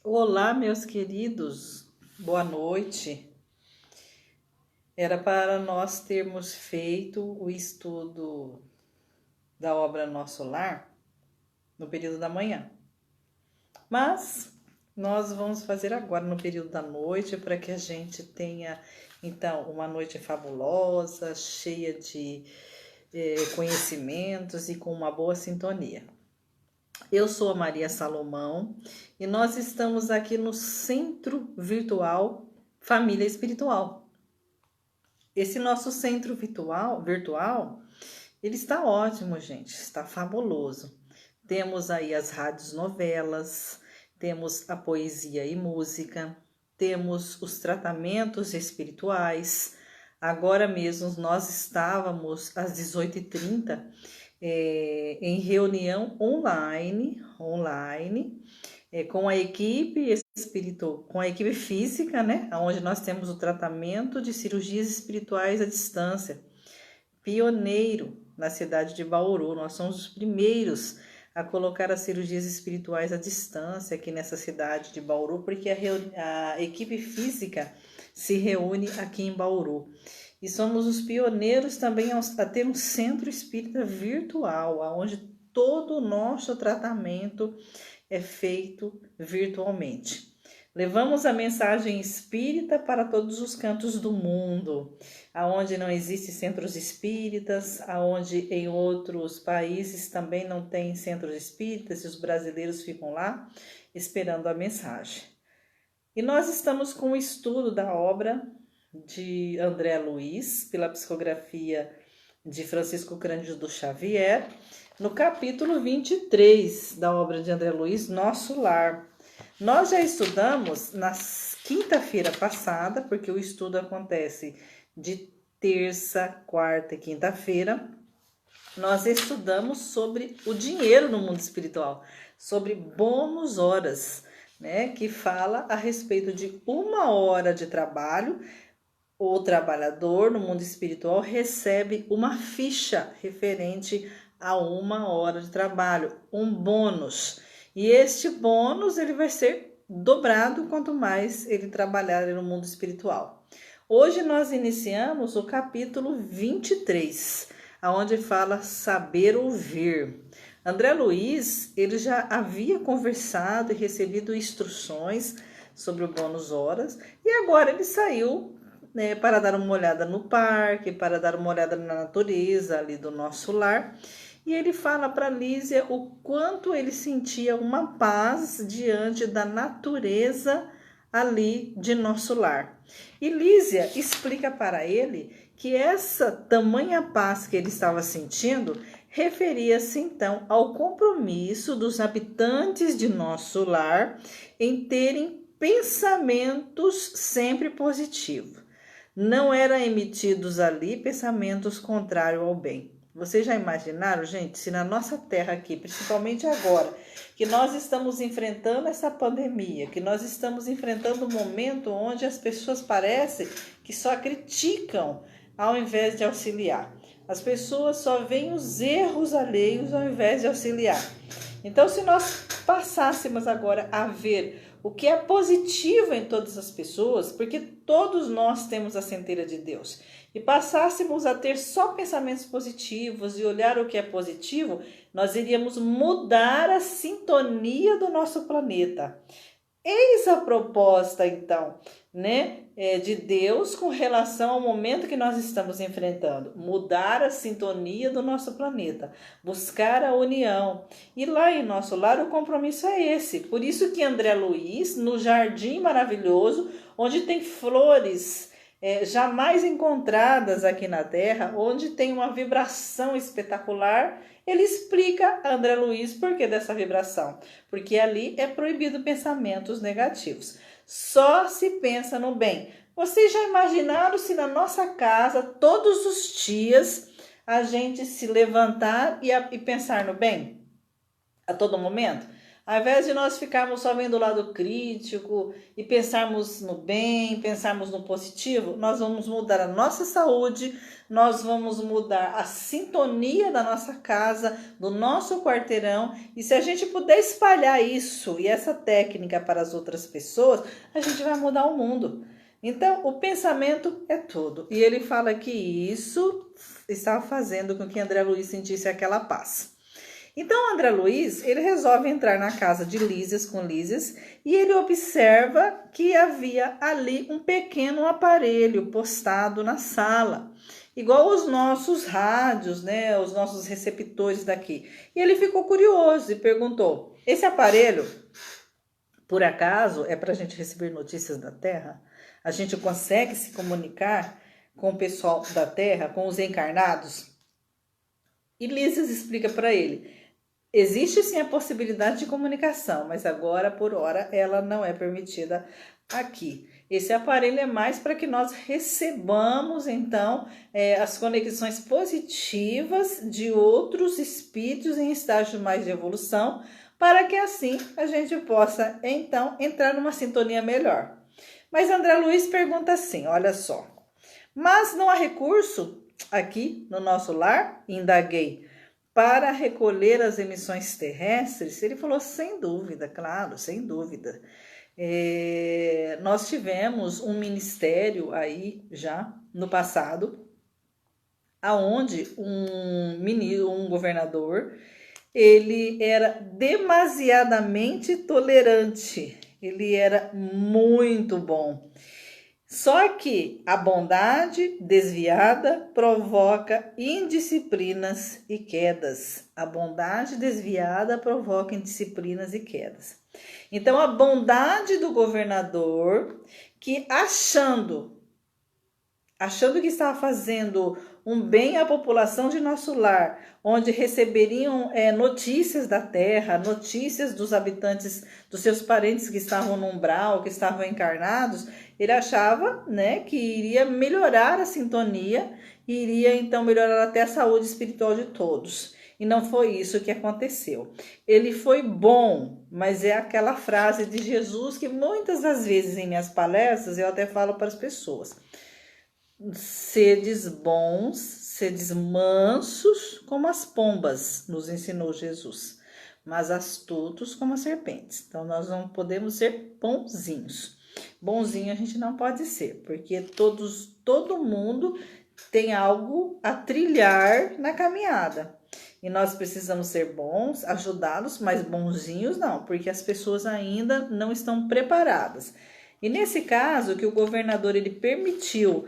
Olá, meus queridos, boa noite. Era para nós termos feito o estudo da obra Nosso Lar no período da manhã, mas nós vamos fazer agora no período da noite para que a gente tenha então uma noite fabulosa, cheia de conhecimentos e com uma boa sintonia. Eu sou a Maria Salomão e nós estamos aqui no Centro Virtual Família Espiritual. Esse nosso centro virtual, ele está ótimo, gente, está fabuloso. Temos aí as rádios novelas, temos a poesia e música, temos os tratamentos espirituais. Agora mesmo nós estávamos às 18h30 em reunião online, com a equipe com a equipe física, né? Onde nós temos o tratamento de cirurgias espirituais à distância. Pioneiro na cidade de Bauru, nós somos os primeiros a colocar as cirurgias espirituais à distância aqui nessa cidade de Bauru, porque a equipe física se reúne aqui em Bauru. E somos os pioneiros também a ter um centro espírita virtual, onde todo o nosso tratamento é feito virtualmente. Levamos a mensagem espírita para todos os cantos do mundo, aonde não existem centros espíritas, aonde em outros países também não tem centros espíritas e os brasileiros ficam lá esperando a mensagem. E nós estamos com o estudo da obra de André Luiz, pela psicografia de Francisco Cândido Xavier, no capítulo 23 da obra de André Luiz, Nosso Lar. Nós já estudamos na quinta-feira passada, porque o estudo acontece de terça, quarta e quinta-feira. Nós estudamos sobre o dinheiro no mundo espiritual, sobre bônus horas, né, que fala a respeito de 1 hora de trabalho. O trabalhador no mundo espiritual recebe uma ficha referente a 1 hora de trabalho, um bônus. E este bônus ele vai ser dobrado quanto mais ele trabalhar no mundo espiritual. Hoje nós iniciamos o capítulo 23, onde fala saber ouvir. André Luiz, ele já havia conversado e recebido instruções sobre o bônus horas e agora ele saiu para dar uma olhada no parque, para dar uma olhada na natureza ali do nosso lar. E ele fala para Lísia o quanto ele sentia uma paz diante da natureza ali de nosso lar. E Lísia explica para ele que essa tamanha paz que ele estava sentindo referia-se então ao compromisso dos habitantes de nosso lar em terem pensamentos sempre positivos. Não eram emitidos ali pensamentos contrários ao bem. Vocês já imaginaram, gente, se na nossa terra aqui, principalmente agora, que nós estamos enfrentando essa pandemia, que nós estamos enfrentando um momento onde as pessoas parecem que só criticam ao invés de auxiliar. As pessoas só veem os erros alheios ao invés de auxiliar. Então, se nós passássemos agora a ver o que é positivo em todas as pessoas, porque todos nós temos a centelha de Deus, e passássemos a ter só pensamentos positivos e olhar o que é positivo, nós iríamos mudar a sintonia do nosso planeta. Eis a proposta, então, de Deus com relação ao momento que nós estamos enfrentando. Mudar a sintonia do nosso planeta, buscar a união. E lá em nosso lar o compromisso é esse. Por isso que André Luiz, no jardim maravilhoso, onde tem flores jamais encontradas aqui na Terra, onde tem uma vibração espetacular, ele explica a André Luiz por que dessa vibração. Porque ali é proibido pensamentos negativos. Só se pensa no bem. Vocês já imaginaram se na nossa casa, todos os dias, a gente se levantar e pensar no bem? A todo momento? Ao invés de nós ficarmos só vendo o lado crítico e pensarmos no bem, pensarmos no positivo, nós vamos mudar a nossa saúde, nós vamos mudar a sintonia da nossa casa, do nosso quarteirão. E se a gente puder espalhar isso e essa técnica para as outras pessoas, a gente vai mudar o mundo. Então, o pensamento é tudo. E ele fala que isso estava fazendo com que André Luiz sentisse aquela paz. Então, André Luiz, ele resolve entrar na casa de Lísias com Lísias e ele observa que havia ali um pequeno aparelho postado na sala, igual os nossos rádios, né, os nossos receptores daqui. E ele ficou curioso e perguntou: esse aparelho, por acaso, é para a gente receber notícias da Terra? A gente consegue se comunicar com o pessoal da Terra, com os encarnados? E Lísias explica para ele: existe sim a possibilidade de comunicação, mas agora, por hora, ela não é permitida aqui. Esse aparelho é mais para que nós recebamos, então, as conexões positivas de outros espíritos em estágio mais de evolução, para que assim a gente possa, então, entrar numa sintonia melhor. Mas André Luiz pergunta assim, olha só: mas não há recurso aqui no nosso lar? Indaguei. Para recolher as emissões terrestres? Ele falou: sem dúvida, claro, sem dúvida. Nós tivemos um ministério aí já no passado, aonde um governador, ele era demasiadamente tolerante, ele era muito bom. Só que a bondade desviada provoca indisciplinas e quedas. A bondade desviada provoca indisciplinas e quedas. Então, a bondade do governador, que achando que estava fazendo um bem à população de nosso lar, onde receberiam notícias da terra, notícias dos habitantes, dos seus parentes que estavam no umbral, que estavam encarnados, ele achava, né, que iria melhorar a sintonia, iria então melhorar até a saúde espiritual de todos. E não foi isso que aconteceu. Ele foi bom, mas é aquela frase de Jesus que muitas das vezes em minhas palestras eu até falo para as pessoas: sedes bons, sedes mansos como as pombas, nos ensinou Jesus, mas astutos como as serpentes. Então nós não podemos ser bonzinhos. Bonzinho a gente não pode ser, porque todo mundo tem algo a trilhar na caminhada. E nós precisamos ser bons, ajudá-los, mas bonzinhos não, porque as pessoas ainda não estão preparadas. E nesse caso que o governador ele permitiu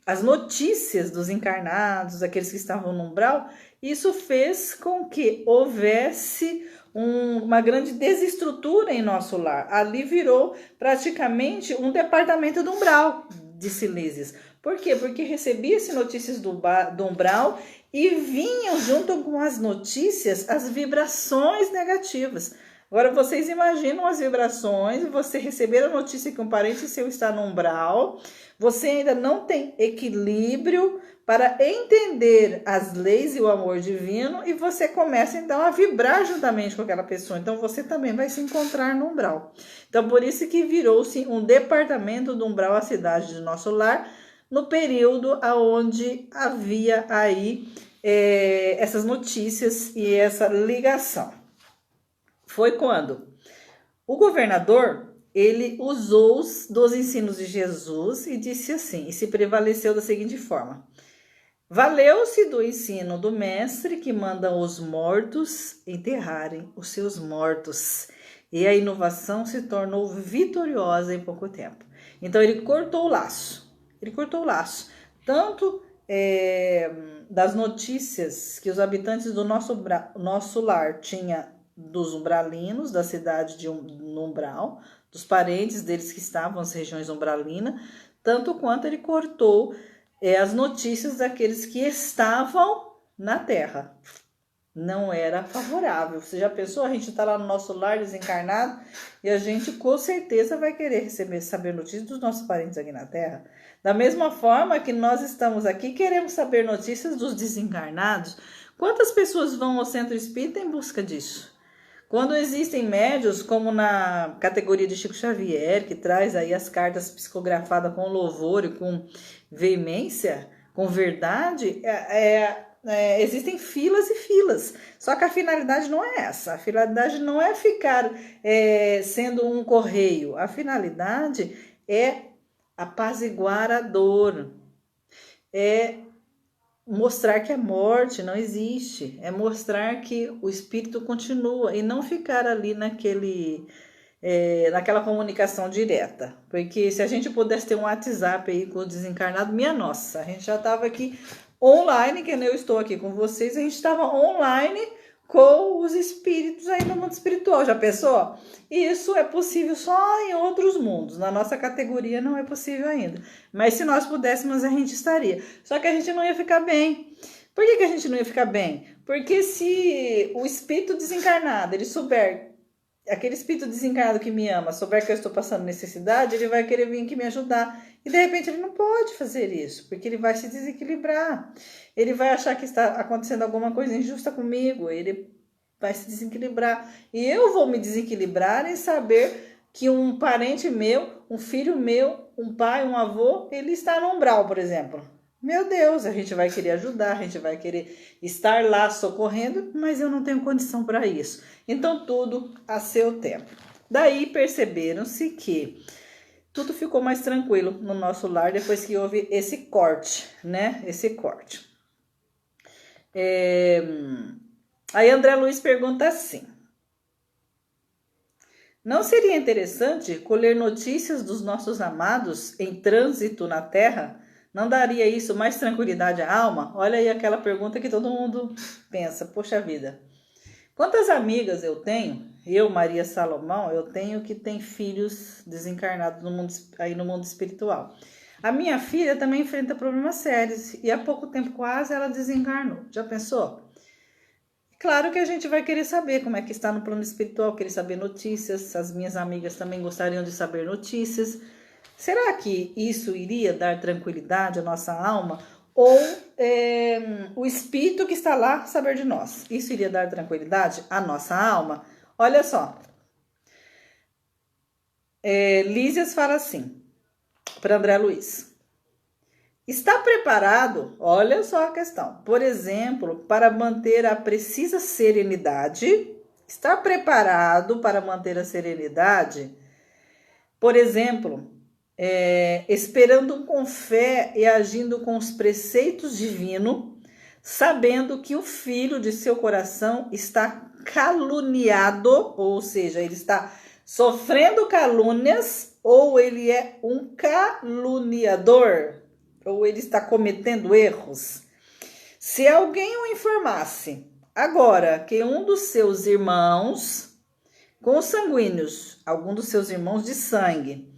as notícias dos encarnados, aqueles que estavam no umbral, isso fez com que houvesse uma grande desestrutura em nosso lar. Ali virou praticamente um departamento do umbral, disse Lísias. Por quê? Porque recebia-se notícias do umbral e vinham junto com as notícias as vibrações negativas. Agora vocês imaginam as vibrações, você receber a notícia que um parente seu está no umbral, você ainda não tem equilíbrio para entender as leis e o amor divino, e você começa então a vibrar juntamente com aquela pessoa. Então você também vai se encontrar no umbral. Então por isso que virou-se um departamento do umbral a cidade de nosso lar, no período onde havia aí essas notícias e essa ligação. Foi quando o governador, ele usou dos ensinos de Jesus e disse assim, e se prevaleceu da seguinte forma: valeu-se do ensino do mestre que manda os mortos enterrarem os seus mortos. E a inovação se tornou vitoriosa em pouco tempo. Então ele cortou o laço. Tanto das notícias que os habitantes do nosso lar tinham dos umbralinos, da cidade no umbral, dos parentes deles que estavam nas regiões umbralinas, tanto quanto ele cortou as notícias daqueles que estavam na terra. Não era favorável. Você já pensou? A gente está lá no nosso lar desencarnado e a gente com certeza vai querer saber notícias dos nossos parentes aqui na terra. Da mesma forma que nós estamos aqui, queremos saber notícias dos desencarnados. Quantas pessoas vão ao centro espírita em busca disso? Quando existem médios, como na categoria de Chico Xavier, que traz aí as cartas psicografadas com louvor e com veemência, com verdade, existem filas e filas. Só que a finalidade não é essa. A finalidade não é ficar sendo um correio. A finalidade é apaziguar a dor. É mostrar que a morte não existe. É mostrar que o espírito continua e não ficar ali naquela comunicação direta. Porque se a gente pudesse ter um WhatsApp aí com o desencarnado, minha nossa, a gente já estava aqui online, que eu estou aqui com vocês, a gente estava online com os espíritos aí no mundo espiritual. Já pensou? Isso é possível só em outros mundos. Na nossa categoria não é possível ainda. Mas se nós pudéssemos, a gente estaria. Só que a gente não ia ficar bem. Por que a gente não ia ficar bem? Porque se o espírito desencarnado, ele souber, aquele espírito desencarnado que me ama, souber que eu estou passando necessidade, ele vai querer vir aqui me ajudar. E de repente ele não pode fazer isso, porque ele vai se desequilibrar. Ele vai achar que está acontecendo alguma coisa injusta comigo, ele vai se desequilibrar. E eu vou me desequilibrar em saber que um parente meu, um filho meu, um pai, um avô, ele está no umbral, por exemplo. Meu Deus, a gente vai querer ajudar, a gente vai querer estar lá socorrendo, mas eu não tenho condição para isso. Então, tudo a seu tempo. Daí perceberam-se que tudo ficou mais tranquilo no nosso lar depois que houve esse corte, né? Esse corte. Aí André Luiz pergunta assim: não seria interessante colher notícias dos nossos amados em trânsito na Terra? Não daria isso mais tranquilidade à alma? Olha aí aquela pergunta que todo mundo pensa, poxa vida. Quantas amigas eu tenho, eu, Maria Salomão, eu tenho que tem filhos desencarnados no mundo espiritual. A minha filha também enfrenta problemas sérios e há pouco tempo quase ela desencarnou. Já pensou? Claro que a gente vai querer saber como é que está no plano espiritual, querer saber notícias. As minhas amigas também gostariam de saber notícias. Será que isso iria dar tranquilidade à nossa alma? Ou o espírito que está lá saber de nós? Isso iria dar tranquilidade à nossa alma? Olha só. Lísias fala assim para André Luiz: está preparado? Olha só a questão. Por exemplo, para manter a precisa serenidade. Está preparado para manter a serenidade? Por exemplo, esperando com fé e agindo com os preceitos divinos, sabendo que o filho de seu coração está caluniado, ou seja, ele está sofrendo calúnias, ou ele é um caluniador, ou ele está cometendo erros. Se alguém o informasse agora que um dos seus irmãos consanguíneos, algum dos seus irmãos de sangue,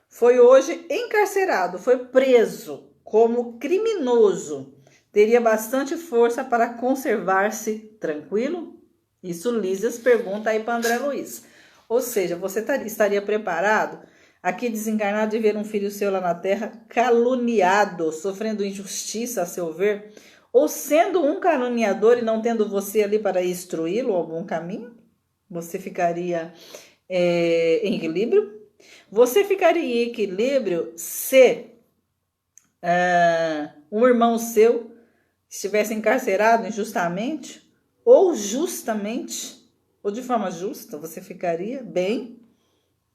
foi hoje encarcerado, foi preso como criminoso, teria bastante força para conservar-se tranquilo? Isso Lísias pergunta aí para André Luiz. Ou seja, você estaria preparado, aqui desencarnado, de ver um filho seu lá na terra caluniado, sofrendo injustiça a seu ver, ou sendo um caluniador e não tendo você ali para instruí-lo ao bom caminho? Você ficaria em equilíbrio? Você ficaria em equilíbrio se um irmão seu estivesse encarcerado injustamente ou justamente, ou de forma justa? Você ficaria bem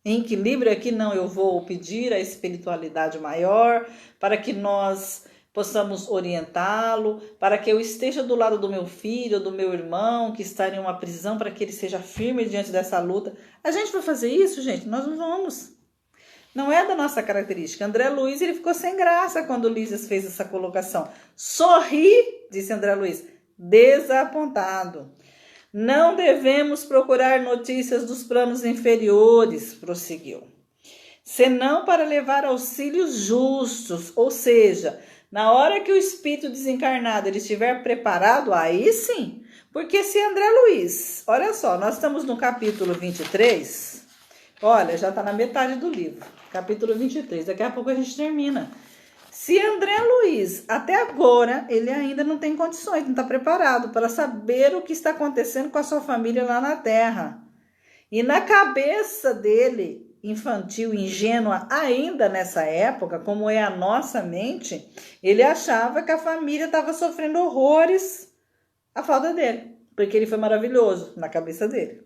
em equilíbrio? Aqui não, eu vou pedir a espiritualidade maior para que nós possamos orientá-lo, para que eu esteja do lado do meu filho, do meu irmão, que está em uma prisão, para que ele seja firme diante dessa luta. A gente vai fazer isso, gente? Nós não vamos. Não é da nossa característica. André Luiz, ele ficou sem graça quando Lísias fez essa colocação. Sorri, disse André Luiz, desapontado. Não devemos procurar notícias dos planos inferiores, prosseguiu, senão para levar auxílios justos, ou seja, na hora que o espírito desencarnado ele estiver preparado, aí sim. Porque se André Luiz, olha só, nós estamos no capítulo 23, olha, já está na metade do livro, capítulo 23, daqui a pouco a gente termina. Se André Luiz, até agora, ele ainda não tem condições, não está preparado para saber o que está acontecendo com a sua família lá na Terra. E na cabeça dele, infantil, ingênua, ainda nessa época, como é a nossa mente, ele achava que a família estava sofrendo horrores à falta dele, porque ele foi maravilhoso na cabeça dele.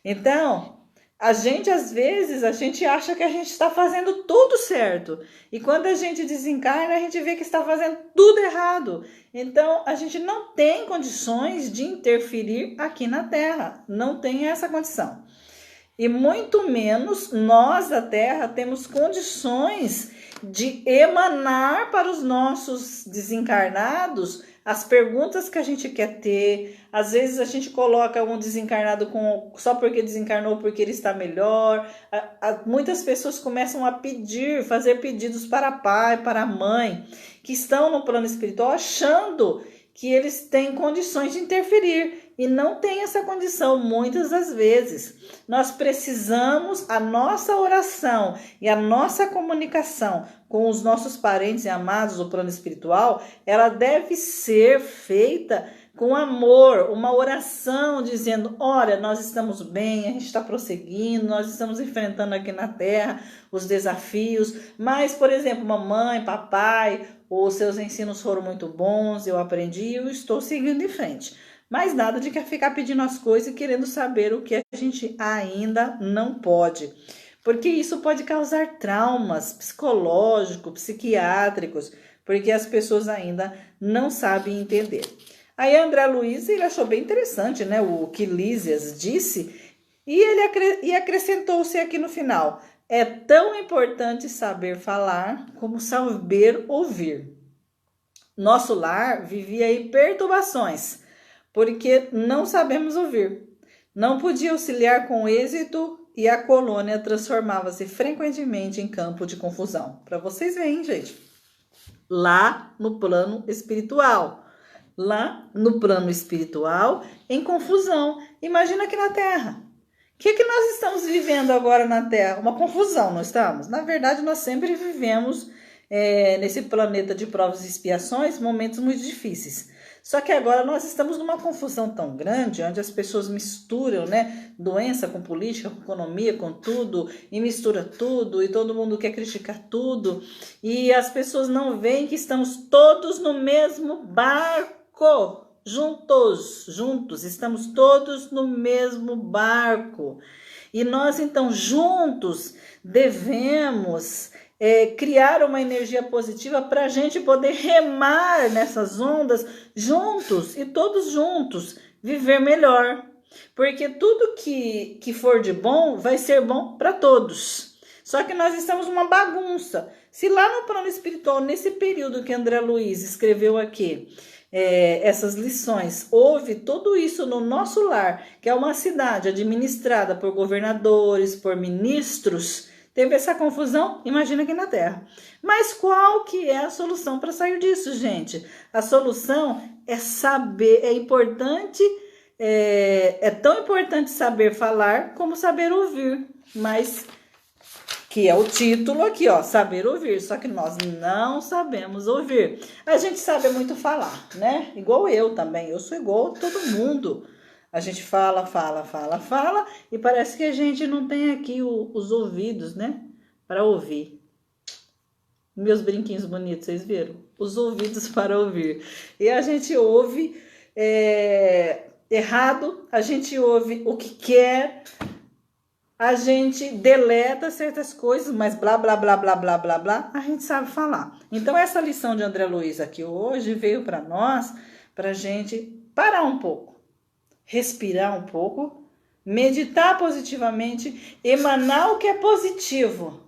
Então, às vezes, a gente acha que a gente está fazendo tudo certo. E quando a gente desencarna, a gente vê que está fazendo tudo errado. Então, a gente não tem condições de interferir aqui na Terra. Não tem essa condição. E muito menos nós, da Terra, temos condições de emanar para os nossos desencarnados as perguntas que a gente quer ter. Às vezes a gente coloca um desencarnado só porque desencarnou, porque ele está melhor. Muitas pessoas começam a fazer pedidos para pai, para mãe, que estão no plano espiritual, achando que eles têm condições de interferir. E não tem essa condição muitas das vezes. Nós precisamos, a nossa oração e a nossa comunicação com os nossos parentes e amados do plano espiritual, ela deve ser feita com amor, uma oração dizendo, olha, nós estamos bem, a gente está prosseguindo, nós estamos enfrentando aqui na Terra os desafios, mas, por exemplo, mamãe, papai, os seus ensinos foram muito bons, eu aprendi e eu estou seguindo em frente. Mas nada de ficar pedindo as coisas e querendo saber o que a gente ainda não pode. Porque isso pode causar traumas psicológicos, psiquiátricos, porque as pessoas ainda não sabem entender. Aí André Luiz, ele achou bem interessante, né, o que Lísias disse, e acrescentou-se aqui no final. É tão importante saber falar como saber ouvir. Nosso lar vivia aí perturbações, porque não sabemos ouvir. Não podia auxiliar com êxito e a colônia transformava-se frequentemente em campo de confusão. Para vocês verem, gente, lá no plano espiritual. Lá no plano espiritual, em confusão. Imagina aqui na Terra. O que nós estamos vivendo agora na Terra? Uma confusão, não estamos? Na verdade, nós sempre vivemos nesse planeta de provas e expiações momentos muito difíceis. Só que agora nós estamos numa confusão tão grande, onde as pessoas misturam, né, doença com política, com economia, com tudo, e mistura tudo, e todo mundo quer criticar tudo, e as pessoas não veem que estamos todos no mesmo barco, juntos, estamos todos no mesmo barco. E nós, então, juntos, devemos criar uma energia positiva para a gente poder remar nessas ondas juntos e todos juntos viver melhor. Porque tudo que for de bom vai ser bom para todos. Só que nós estamos numa bagunça. Se lá no plano espiritual, nesse período que André Luiz escreveu aqui, essas lições, houve tudo isso no nosso lar, que é uma cidade administrada por governadores, por ministros, teve essa confusão, imagina aqui na Terra. Mas qual que é a solução para sair disso, gente? A solução é saber, é tão importante saber falar como saber ouvir, mas que é o título aqui, ó, saber ouvir, só que nós não sabemos ouvir. A gente sabe muito falar, né? Igual eu também, eu sou igual a todo mundo. A gente fala, e parece que a gente não tem aqui os ouvidos, né? Para ouvir. Meus brinquinhos bonitos, vocês viram? Os ouvidos para ouvir. E a gente ouve errado, a gente ouve o que quer, a gente deleta certas coisas, mas blá, blá, blá, blá, blá, blá, blá, a gente sabe falar. Então, essa lição de André Luiz aqui hoje veio para nós, para a gente parar um pouco, respirar um pouco, meditar positivamente, emanar o que é positivo,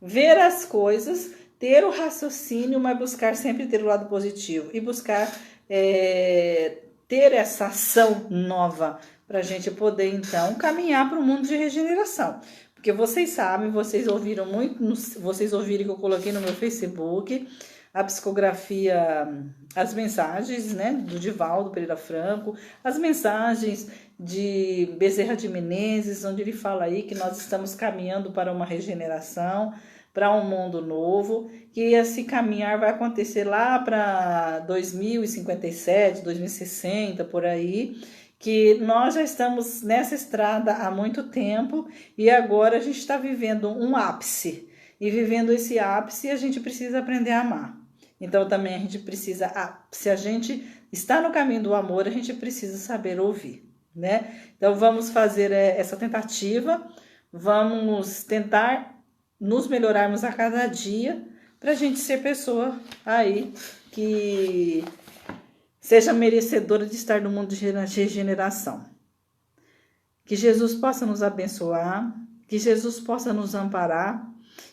ver as coisas, ter o raciocínio, mas buscar sempre ter o lado positivo e buscar ter essa ação nova para a gente poder, então, caminhar para o mundo de regeneração. Porque vocês sabem, vocês ouviram que eu coloquei no meu Facebook a psicografia, as mensagens, né, do Divaldo Pereira Franco, as mensagens de Bezerra de Menezes, onde ele fala aí que nós estamos caminhando para uma regeneração, para um mundo novo, que esse caminhar vai acontecer lá para 2057, 2060, por aí, que nós já estamos nessa estrada há muito tempo e agora a gente está vivendo um ápice. E vivendo esse ápice, a gente precisa aprender a amar. Então também a gente precisa, se a gente está no caminho do amor, a gente precisa saber ouvir, né? Então vamos fazer essa tentativa, vamos tentar nos melhorarmos a cada dia para a gente ser pessoa aí que seja merecedora de estar no mundo de regeneração. Que Jesus possa nos abençoar, que Jesus possa nos amparar,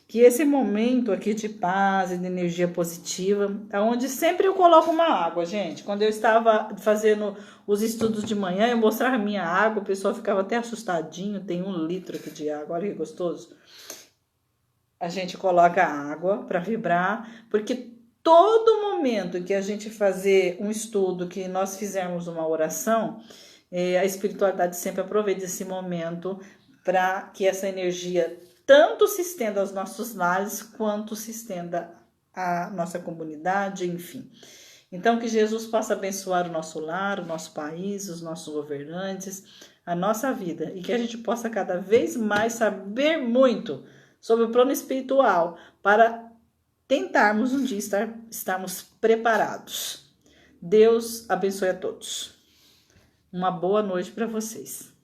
que esse momento aqui de paz e de energia positiva, onde sempre eu coloco uma água, gente. Quando eu estava fazendo os estudos de manhã, eu mostrava a minha água, o pessoal ficava até assustadinho, tem 1 litro aqui de água, olha que gostoso. A gente coloca água para vibrar, porque todo momento que a gente fazer um estudo, que nós fizermos uma oração, a espiritualidade sempre aproveita esse momento para que essa energia tanto se estenda aos nossos lares, quanto se estenda à nossa comunidade, enfim. Então, que Jesus possa abençoar o nosso lar, o nosso país, os nossos governantes, a nossa vida, e que a gente possa cada vez mais saber muito sobre o plano espiritual, para tentarmos um dia estarmos preparados. Deus abençoe a todos. Uma boa noite para vocês.